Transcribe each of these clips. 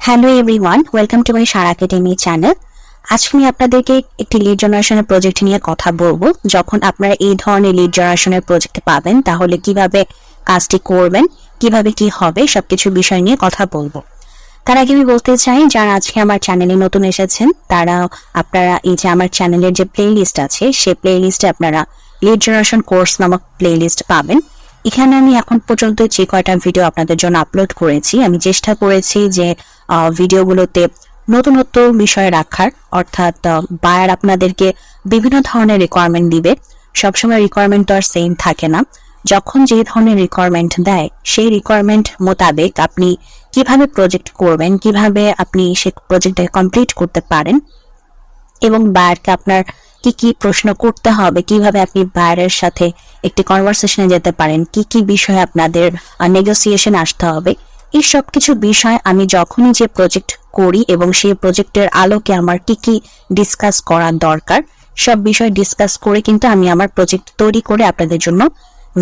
Hello everyone, welcome to my Sara academy channel. আজকে আমি আপনাদেরকে একটি লিড জেনারেশনের প্রজেক্ট নিয়ে কথা বলবো। যখন আপনারা এই ধরনের লিড জেনারেশনের প্রজেক্ট পাবেন তাহলে কিভাবে কাজটি করবেন, কিভাবে কি হবে সবকিছু বিষয় নিয়ে কথা বলবো। তার আগে আমি বলতে চাই, যারা আজকে আমার চ্যানেলে নতুন এসেছেন আপনারা এই যে আমার চ্যানেলের যে প্লে লিস্ট আছে সেই প্লে লিস্টে আপনারা লিড জেনারেশন কোর্স নামক প্লে লিস্ট পাবেন। এখানে আমি এখন পর্যন্ত যে কয়টা ভিডিও আপনাদের জন্য আপলোড করেছি, আমি চেষ্টা করেছি যে ভিডিওগুলোতে নতুনত্ব বিষয় রাখার, অর্থাৎ বায়ার আপনাদেরকে বিভিন্ন ধরনের রিকোয়ারমেন্ট দিবে। সবসময় রিকোয়ারমেন্ট তো আর সেম থাকে না। যখন যে ধরনের রিকোয়ারমেন্ট দেয় সেই রিকোয়ারমেন্ট মোতাবেক আপনি কিভাবে প্রজেক্ট করবেন, কিভাবে আপনি সেই প্রজেক্টটা কমপ্লিট করতে পারেন এবং বায়ারকে আপনার কি কি প্রশ্ন করতে হবে, কিভাবে আপনি বায়ারের সাথে একটি কনভারসেশনে যেতে পারেন, কি কি বিষয়ে আপনাদের নেগোসিয়েশন আসতে হবে, এই সব কিছু বিষয় আমি যখনই যে প্রজেক্ট করি এবং সেই প্রজেক্টের আলোকে আমার কি কি ডিসকাস করার দরকার সব বিষয় ডিসকাস করে কিন্তু আমি আমার প্রজেক্ট তৈরি করে আপনাদের জন্য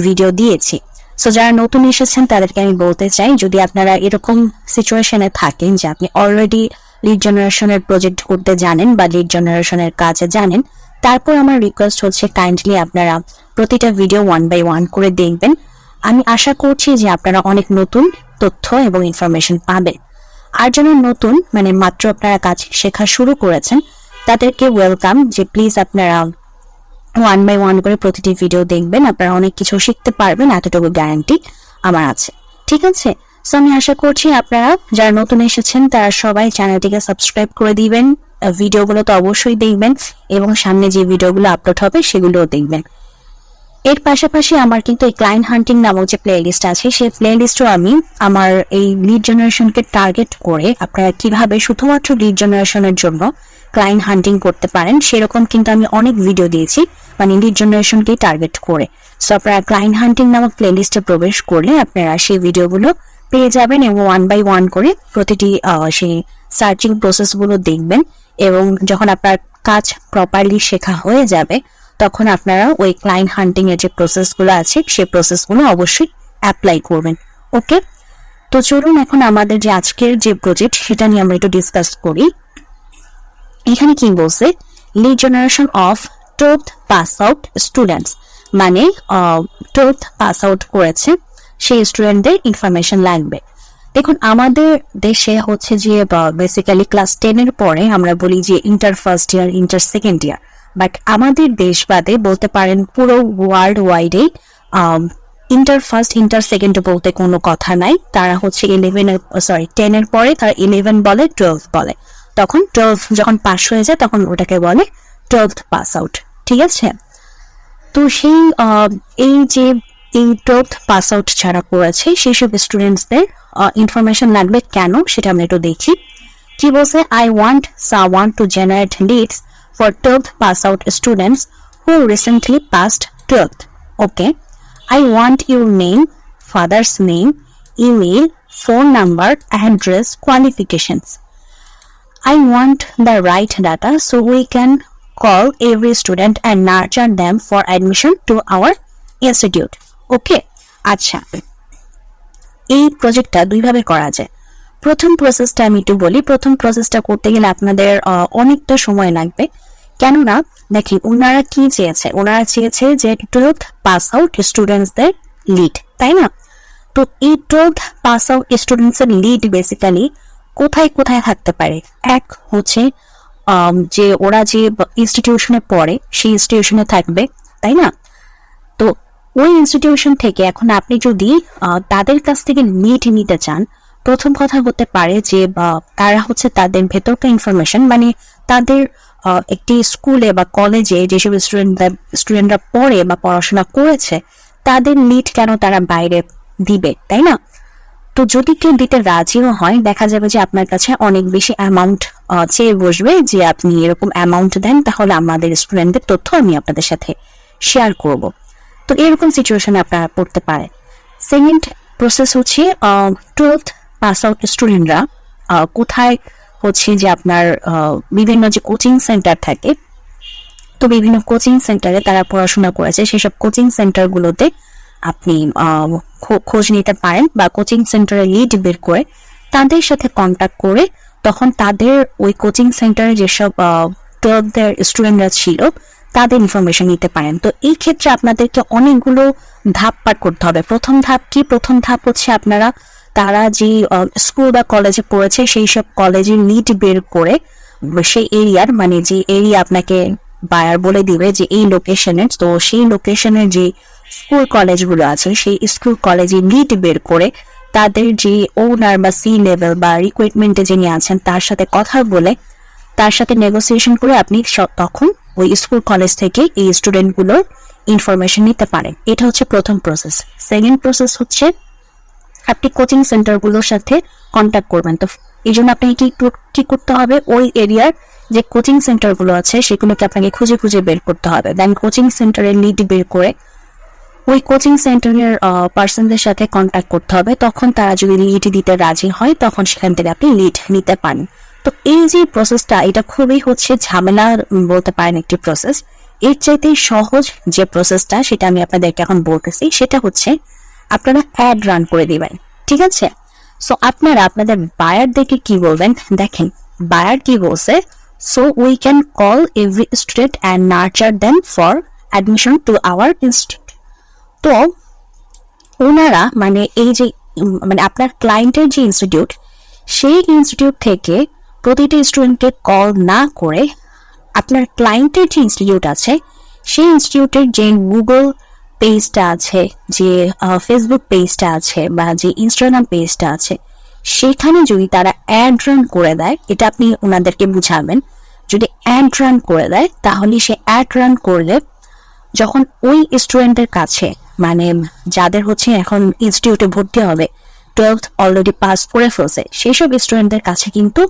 ভিডিও দিয়েছি। সো যারা নতুন এসেছেন তাদেরকে আমি বলতে চাই, যদি আপনারা এরকম সিচুয়েশনে থাকেন যে আপনি অলরেডি লিড জেনারেশনের প্রজেক্ট করতে জানেন বা লিড জেনারেশনের কাজে জানেন, তারপর আমার রিকোয়েস্ট হচ্ছে কাইন্ডলি আপনারা প্রতিটা ভিডিও 1 বাই 1 করে দেখবেন। আমি আশা করছি যে আপনারা অনেক নতুন তথ্য এবং ইনফরমেশন পাবেন। আর যারা নতুন, মানে মাত্র আপনারা কাজ শেখা শুরু করেছেন, তাদেরকে ওয়েলকাম যে প্লিজ আপনারা 1 বাই 1 করে প্রতিটি ভিডিও দেখবেন। আপনারা অনেক কিছু শিখতে পারবেন, এতটুকু গ্যারান্টি আমার আছে। ঠিক আছে? সো আমি আশা করছি আপনারা যারা নতুন এসেছেন তারা সবাই চ্যানেলটিকে সাবস্ক্রাইব করে দিবেন, ভিডিওগুলো তো অবশ্যই দেখবেন এবং সামনে যে ভিডিওগুলো আপলোড হবে সেগুলোও দেখবেন। এর পাশাপাশি আমার কিন্তু এই ক্লায়েন্ট হান্টিং নামক যে প্লে লিস্ট আছে সেই প্লে লিস্টও আমি আমার এই লিড জেনারেশনকে টার্গেট করে আপনারা কিভাবে শুধুমাত্র লিড জেনারেশনের জন্য ক্লায়েন্ট হান্টিং করতে পারেন সেরকম কিন্তু আমি অনেক ভিডিও দিয়েছি, মানে লিড জেনারেশনকেই টার্গেট করে। সো আপনারা ক্লায়েন্ট হান্টিং নামক প্লে লিস্টে প্রবেশ করলে আপনারা সেই ভিডিওগুলো পেয়ে যাবেন এবং 1 বাই 1 করে প্রতিটি সেই সার্চিং প্রসেসগুলো দেখবেন এবং যখন আপনার কাজ প্রপারলি শেখা হয়ে যাবে তখন আপনারা ওই ক্লায়েন্ট হান্টিং এর যে প্রসেসগুলো আছে সেই প্রসেসগুলো অবশ্যই অ্যাপ্লাই করবেন। ওকে, তো চলুন এখন আমাদের যে আজকের যে প্রজেক্ট সেটা নিয়ে আমরা একটু ডিসকাস করি। এখানে কি বলছে, lead generation of 12th pass out students, মানে 12th পাস আউট করেছে সেই স্টুডেন্টদের ইনফরমেশন লাগবে। দেখুন, আমাদের দেশে হচ্ছে যে বেসিক্যালি ক্লাস 10 এর পরে আমরা বলি যে inter first year, inter second year, but আমাদের দেশ বাদে বলতে পারেন পুরো ওয়ার্ল্ড ওয়াইডে ইন্টার ফার্স্ট ইন্টার সেকেন্ড বলতে কোনো কথা নাই। তারা হচ্ছে 10 এর পরে তারা 11 বলে, 12 বলে। তখন 12 যখন পাস হয়ে যায় তখন ওটাকে বলে 12th পাস আউট। ঠিক আছে? তো সেই এই 12th পাস আউট যারা করেছে সেই সব স্টুডেন্টসদের ইনফরমেশন লাগবে কেন সেটা আমরা একটু দেখি। কি বলছে, I want someone to generate leads for 12th pass out students who recently passed 12th. Okay, I want your name, father's name, email, phone number, address, qualifications. I want the right data so we can call every student and nurture them for admission to our institute. Okay, আচ্ছা, এই প্রজেক্টটা দুইভাবে করা যায়। প্রথম প্রসেসটা আমি একটু বলি। প্রথম প্রসেসটা করতে গেলে আপনাদের অনেকটা সময় লাগবে, কেননা দেখি ওনারা কি চেয়েছে। ওনারা চেয়েছে যে 12th পাস আউট স্টুডেন্টসদের লিড, তাই না? তো এই 12th পাস আউট স্টুডেন্টসের লিড বেসিক্যালি কোথায় কোথায় থাকতে পারে। এক হচ্ছে যে ওরা যে ইনস্টিটিউশনে পড়ে সেই ইনস্টিটিউশনে থাকবে, তাই না? তো ওই ইনস্টিটিউশন থেকে এখন আপনি যদি তাদের কাছ থেকে লিড নিতে চান, প্রথম কথা হতে পারে যে তারা হচ্ছে তাদের ভেতরকার ইনফরমেশন, মানে তাদের একটি স্কুলে বা কলেজে যেসব স্টুডেন্টরা পড়ে বা পড়াশোনা করেছে তাদের লিড কেন তারা বাইরে দিবে, তাই না? তো যদি কেউ দিতে রাজিও হয়, দেখা যাবে যে আপনার কাছে অনেক বেশি অ্যামাউন্ট চেয়ে বসবে যে আপনি এরকম অ্যামাউন্ট দেন তাহলে আমাদের স্টুডেন্টদের তথ্য আমি আপনাদের সাথে শেয়ার করব। তো এরকম সিচুয়েশনে আপনারা পড়তে পারে। সেকেন্ড প্রসেস হচ্ছে 12th পাস আউট স্টুডেন্টরা কোথায় হচ্ছে যে আপনার বিভিন্ন যে কোচিং সেন্টার থাকে, তো বিভিন্ন কোচিং সেন্টারে তারা পড়াশোনা করেছে, সেসব কোচিং সেন্টারগুলোতে আপনি খোঁজ নিতে পারেন বা কোচিং সেন্টারে লিড বের করে তাদের সাথে কন্ট্যাক্ট করে তখন তাদের ওই কোচিং সেন্টারে যেসব 12th স্টুডেন্টরা ছিল তাদের ইনফরমেশন নিতে পারেন। তো এই ক্ষেত্রে আপনাদেরকে অনেকগুলো ধাপ পার করতে হবে। প্রথম ধাপ কি? প্রথম ধাপ হচ্ছে আপনারা তারা যে স্কুল বা কলেজে পড়েছে সেই সব কলেজের লিড বের করে সেই এরিয়ার, মানে যে এরিয়া আপনাকে বায়ার বলে দিবে যে এই লোকেশনের, তো সেই লোকেশনের যে স্কুল কলেজগুলো আছে সেই স্কুল কলেজের লিড বের করে তাদের যে ওনার বা সি লেভেল বা রিক্রুটমেন্টে যিনি আছেন তার সাথে কথা বলে তার সাথে নেগোসিয়েশন করে আপনি তখন ওই স্কুল কলেজ থেকে এই স্টুডেন্টগুলোর ইনফরমেশন নিতে পারেন। এটা হচ্ছে প্রথম প্রসেস। সেকেন্ড প্রসেস হচ্ছে আপনি কোচিং সেন্টারগুলোর সাথে কন্ট্যাক্ট করবেন। তো এই জন্য আপনাকে কি করতে হবে? ওই এরিয়ার যে কোচিং সেন্টারগুলো আছে সেগুলোকে আপনাকে খুঁজে খুঁজে বের করতে হবে। দেন কোচিং সেন্টারের লিড বের করে ওই কোচিং সেন্টারের পার্সনদের সাথে কন্ট্যাক্ট করতে হবে। তখন তারা যদি লিড দিতে রাজি হয় তখন সেখান থেকে আপনি লিড নিতে পারেন। তো এই যে প্রসেসটা, এটা খুবই হচ্ছে ঝামেলা বলতে পারেন একটি প্রসেস। এর চাইতে সহজ যে প্রসেসটা সেটা আমি আপনাদেরকে এখন বলতেছি, সেটা হচ্ছে আপনারা অ্যাড রান করে দিবেন। ঠিক আছে? সো আপনারা আপনাদের বায়ারদেরকে কি বলবেন? দেখেন বায়ার কি বলছে, so we can call every student and nurture them for admission to our institute. তো ওনারা মানে এই যে মানে আপনার ক্লায়েন্টের যে ইনস্টিটিউট, সেই ইনস্টিটিউট থেকে প্রতিটি স্টুডেন্টকে কল না করে আপনার ক্লায়েন্টের যে ইনস্টিটিউট আছে সেই ইনস্টিটিউটের যে গুগল পেজটা আছে, যে ফেসবুক পেজটা আছে বা যে ইনস্টাগ্রাম পেজটা আছে সেখানে যদি তারা অ্যাড রান করে দেয়, এটা আপনি ওনাদেরকে বুঝাবেন। যদি অ্যাড রান করে দেয় তাহলে সে অ্যাড রান করলে যখন ওই স্টুডেন্টের কাছে, মানে যাদের হচ্ছে এখন ইনস্টিটিউটে ভর্তি হবে, 12th অলরেডি পাস করে ফেলছে, সেই সব স্টুডেন্টদের কাছে কিন্তু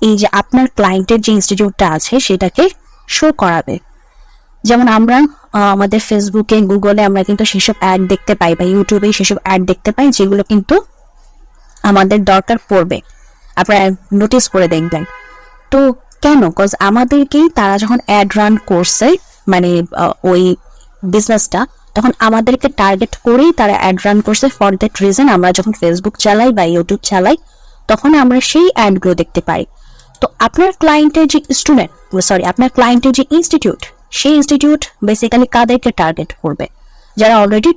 এই যে আপনার ক্লায়েন্টের যে ইনস্টিটিউটটা আছে সেটাকে শো করাবে। যেমন আমরা আমাদের ফেসবুকে, গুগলে আমরা কিন্তু সেসব অ্যাড দেখতে পাই বা ইউটিউবে সেসব অ্যাড দেখতে পাই যেগুলো কিন্তু আমাদের দরকার পড়বে, আপনারা নোটিস করে দেখবেন। তো কেন? কজ আমাদেরকেই তারা যখন অ্যাড রান করছে, মানে ওই বিজনেসটা, তখন আমাদেরকে টার্গেট করেই তারা অ্যাড রান করছে। ফর দ্যাট রিজন আমরা যখন ফেসবুক চালাই বা ইউটিউব চালাই তখন আমরা সেই অ্যাডগুলো দেখতে পাই। তো আপনার ক্লায়েন্টের যে স্টুডেন্ট, আপনার ক্লায়েন্টের যে ইনস্টিটিউট, সেই ইনস্টিটিউট বেসিক্যালি কাদেরকে টার্গেট করবে? যারা অলরেডি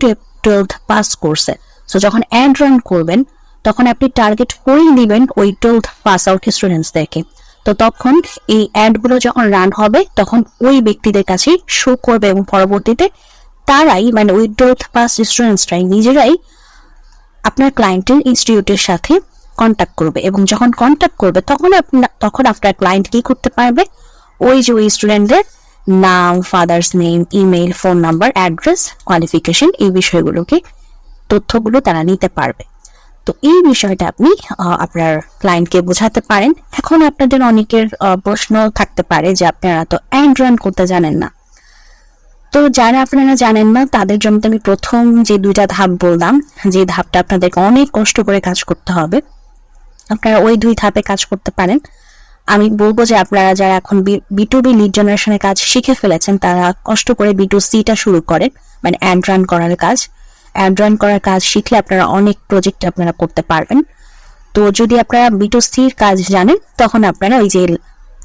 12th পাস করছে। সো যখন অ্যাড রান করবেন তখন আপনি টার্গেট করেই দিবেন ওই 12th পাস আউট স্টুডেন্টসদেরকে। তো তখন এই অ্যাডগুলো যখন রান হবে তখন ওই ব্যক্তিদের কাছে শো করবে এবং পরবর্তীতে তারাই, মানে ওই 12th পাস স্টুডেন্টসরাই নিজেরাই আপনার ক্লায়েন্টের ইনস্টিটিউটের সাথে কন্ট্যাক্ট করবে। এবং যখন কন্ট্যাক্ট করবে তখন আপনার ক্লায়েন্ট কি করতে পারবে? ওই যে ওই স্টুডেন্টদের নাম, father's name, email, phone number, address, qualification, এই বিষয়গুলোকে তথ্যগুলো তারা নিতে পারবে। তো এই বিষয়টা আপনি আপনার ক্লায়েন্টকে বোঝাতে পারেন। এখন আপনাদের অনেকের প্রশ্ন থাকতে পারে যে আপনারা তো অ্যাড রান করতে জানেন না। তো যারা আপনারা জানেন না তাদের জন্য আমি প্রথম যে 2টা ধাপ বললাম, যে ধাপটা আপনাদেরকে অনেক কষ্ট করে কাজ করতে হবে, আপনারা ওই 2 ধাপে কাজ করতে পারেন। আমি বলবো যে আপনারা যারা এখন B2B লিড জেনারেশনের কাজ শিখে ফেলেছেন তারা কষ্ট করে B2Cটা শুরু করেন, মানে অ্যাড রান করার কাজ। অ্যাড রান করার কাজ শিখলে আপনারা অনেক প্রজেক্ট আপনারা করতে পারবেন। তো যদি আপনারা B2Cর কাজ জানেন তখন আপনারা ওই যে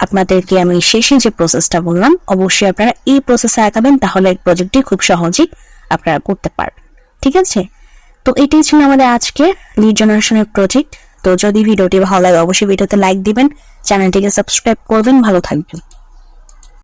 আপনাদেরকে আমি শেষে যে প্রসেসটা বললাম অবশ্যই আপনারা এই প্রসেসে আগাবেন, তাহলে প্রজেক্টটি খুব সহজেই আপনারা করতে পারবেন। ঠিক আছে? তো এটাই ছিল আমাদের আজকে লিড জেনারেশনের প্রজেক্ট। তো যদি ভিডিওটি ভালো লাগে অবশ্যই ভিডিওতে লাইক দিবেন, চ্যানেলটিকে সাবস্ক্রাইব করবেন। ভালো থাকবেন।